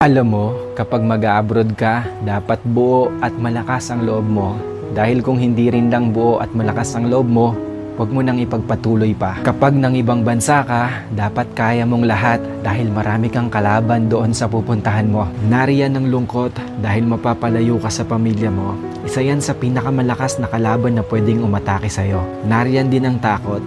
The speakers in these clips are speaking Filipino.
Alam mo, kapag mag-abroad ka, dapat buo at malakas ang loob mo. Dahil kung hindi rin lang buo at malakas ang loob mo, huwag mo nang ipagpatuloy pa. Kapag nang ibang bansa ka, dapat kaya mong lahat dahil marami kang kalaban doon sa pupuntahan mo. Nariyan ang lungkot dahil mapapalayo ka sa pamilya mo. Isa yan sa pinakamalakas na kalaban na pwedeng umatake sa'yo. Nariyan din ang takot.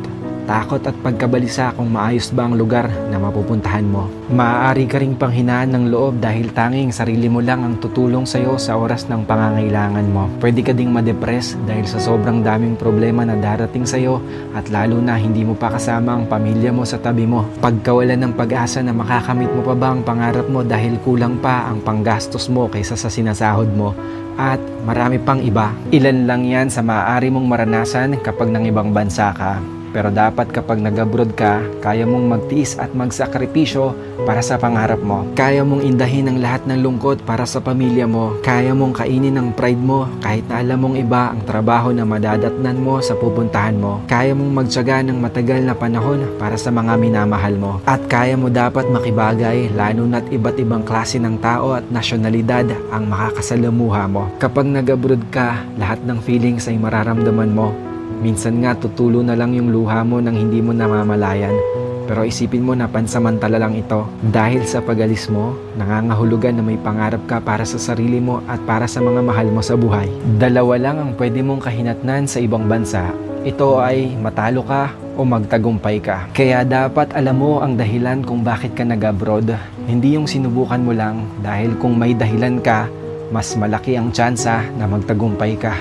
Takot at pagkabalisa kung maayos ba ang lugar na mapupuntahan mo. Maaari ka ring panghinaan ng loob dahil tanging sarili mo lang ang tutulong sa'yo sa oras ng pangangailangan mo. Pwede ka ding madepress dahil sa sobrang daming problema na darating sa'yo at lalo na hindi mo pa kasama ang pamilya mo sa tabi mo. Pagkawalan ng pag-asa na makakamit mo pa ba ang pangarap mo dahil kulang pa ang panggastos mo kaysa sa sinasahod mo. At marami pang iba. Ilan lang yan sa maaari mong maranasan kapag nang ibang bansa ka. Pero dapat kapag nag-abroad ka, kaya mong magtiis at magsakripisyo para sa pangarap mo. Kaya mong indahin ang lahat ng lungkot para sa pamilya mo. Kaya mong kainin ang pride mo kahit na alam mong iba ang trabaho na madadatnan mo sa pupuntahan mo. Kaya mong magtiyaga ng matagal na panahon para sa mga minamahal mo. At kaya mo dapat makibagay lalo na't iba't ibang klase ng tao at nasyonalidad ang makakasalamuha mo. Kapag nag-abroad ka, lahat ng feelings ay mararamdaman mo. Minsan nga tutulo na lang yung luha mo nang hindi mo namamalayan. Pero isipin mo na pansamantala lang ito. Dahil sa pag-alis mo, nangangahulugan na may pangarap ka para sa sarili mo at para sa mga mahal mo sa buhay. Dalawa lang ang pwede mong kahinatnan sa ibang bansa. Ito ay matalo ka o magtagumpay ka. Kaya dapat alam mo ang dahilan kung bakit ka nag-abroad. Hindi yung sinubukan mo lang dahil kung may dahilan ka, mas malaki ang tsansa na magtagumpay ka.